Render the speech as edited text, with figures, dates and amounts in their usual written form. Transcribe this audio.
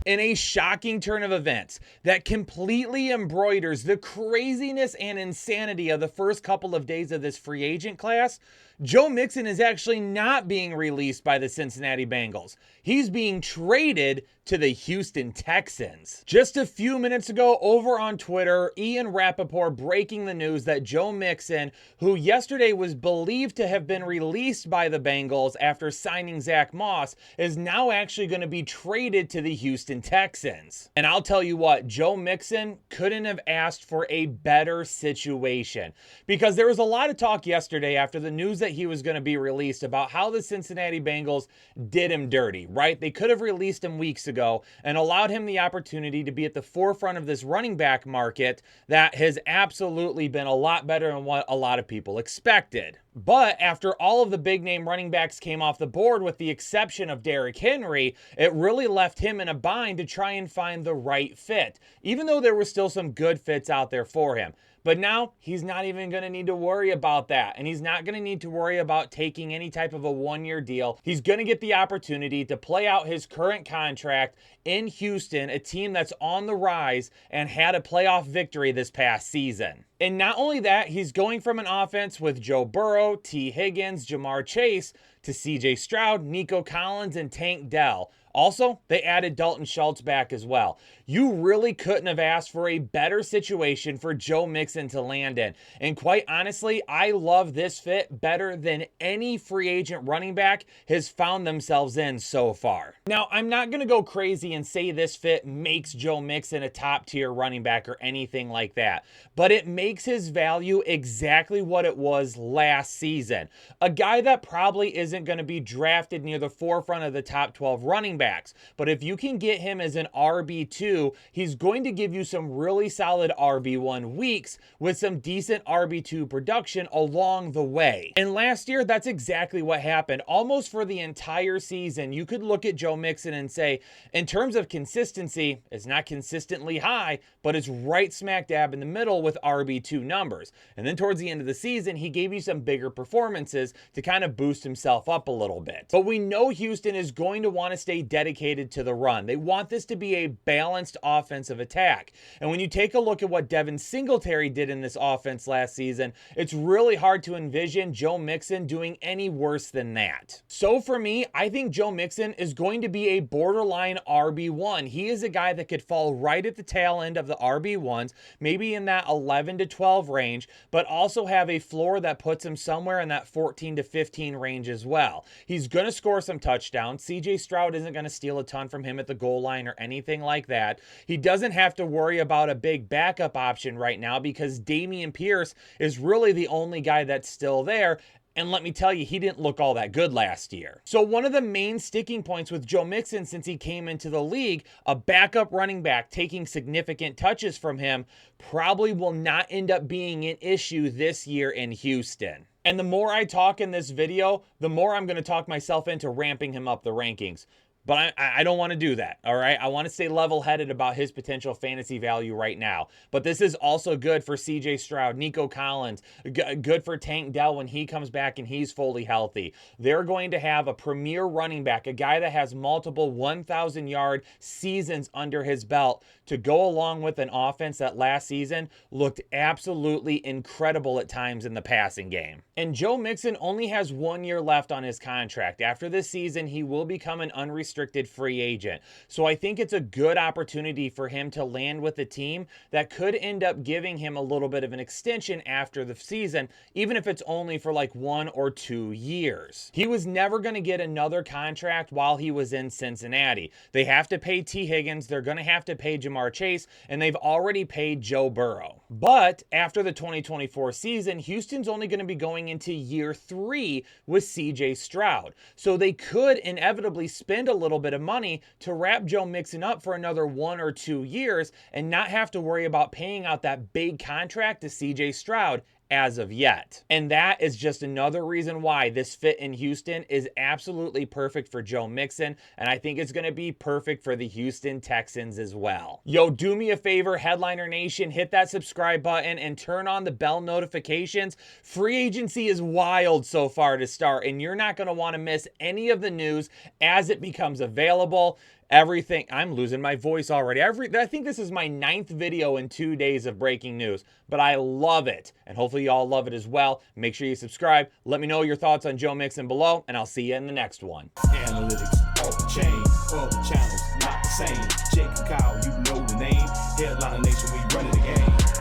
In a shocking turn of events that completely embroiders the craziness and insanity of the first couple of days of this free agent class, Joe Mixon is actually not being released by the Cincinnati Bengals. He's being traded to the Houston Texans. Just a few minutes ago over on Twitter, Ian Rappaport breaking the news that Joe Mixon, who yesterday was believed to have been released by the Bengals after signing Zack Moss, is now actually going to be traded to the Houston Texans. And I'll tell you what, Joe Mixon couldn't have asked for a better situation, because there was a lot of talk yesterday after the news that he was going to be released about how the Cincinnati Bengals did him dirty, right? They could have released him weeks ago and allowed him the opportunity to be at the forefront of this running back market that has absolutely been a lot better than what a lot of people expected. But after all of the big name running backs came off the board, with the exception of Derrick Henry, it really left him in a bind to try and find the right fit, even though there were still some good fits out there for him. But now he's not even going to need to worry about that. And he's not going to need to worry about taking any type of a one-year deal. He's going to get the opportunity to play out his current contract in Houston, a team that's on the rise and had a playoff victory this past season. And not only that, he's going from an offense with Joe Burrow, T. Higgins, Jamar Chase, to C.J. Stroud, Nico Collins, and Tank Dell. Also, they added Dalton Schultz back as well. You really couldn't have asked for a better situation for Joe Mixon to land in. And quite honestly, I love this fit better than any free agent running back has found themselves in so far. Now, I'm not going to go crazy and say this fit makes Joe Mixon a top tier running back or anything like that, but it makes his value exactly what it was last season. A guy that probably isn't going to be drafted near the forefront of the top 12 running backs, but if you can get him as an RB2, he's going to give you some really solid RB1 weeks with some decent RB2 production along the way. And last year, that's exactly what happened. Almost for the entire season, you could look at Joe Mixon and say, in terms of consistency, it's not consistently high, but it's right smack dab in the middle with RB2 numbers. And then towards the end of the season, he gave you some bigger performances to kind of boost himself up a little bit. But we know Houston is going to want to stay dedicated to the run. They want this to be a balanced offensive attack. And when you take a look at what Devin Singletary did in this offense last season, it's really hard to envision Joe Mixon doing any worse than that. So for me, I think Joe Mixon is going to be a borderline RB1. He is a guy that could fall right at the tail end of the RB1s, maybe in that 11 to 12 range, but also have a floor that puts him somewhere in that 14 to 15 range as well. He's going to score some touchdowns. CJ Stroud isn't going to steal a ton from him at the goal line or anything like that. He doesn't have to worry about a big backup option right now because Dameon Pierce is really the only guy that's still there. And let me tell you, he didn't look all that good last year. So one of the main sticking points with Joe Mixon since he came into the league, a backup running back taking significant touches from him, probably will not end up being an issue this year in Houston. And the more I talk in this video, the more I'm going to talk myself into ramping him up the rankings. But I don't want to do that, all right? I want to stay level-headed about his potential fantasy value right now. But this is also good for C.J. Stroud, Nico Collins, good for Tank Dell when he comes back and he's fully healthy. They're going to have a premier running back, a guy that has multiple 1,000-yard seasons under his belt to go along with an offense that last season looked absolutely incredible at times in the passing game. And Joe Mixon only has 1 year left on his contract. After this season, he will become an unrestricted free agent. So I think it's a good opportunity for him to land with a team that could end up giving him a little bit of an extension after the season, even if it's only for like 1 or 2 years. He was never going to get another contract while he was in Cincinnati. They have to pay T. Higgins, they're going to have to pay Jamar Chase, and they've already paid Joe Burrow. But after the 2024 season, Houston's only going to be going into year 3 with CJ Stroud. So they could inevitably spend a little bit of money to wrap Joe Mixon up for another 1 or 2 years and not have to worry about paying out that big contract to CJ Stroud as of yet. And that is just another reason why this fit in Houston is absolutely perfect for Joe Mixon, and I think it's going to be perfect for the Houston Texans as well. Yo, do me a favor, Headliner Nation, hit that subscribe button and turn on the bell notifications. Free agency is wild so far to start, and you're not going to want to miss any of the news as it becomes available. Everything, I'm losing my voice already. I think this is my 9th video in 2 days of breaking news, but I love it. And hopefully you all love it as well. Make sure you subscribe. Let me know your thoughts on Joe Mixon below, and I'll see you in the next one. Analytics, all the chain, all the channels, not the same.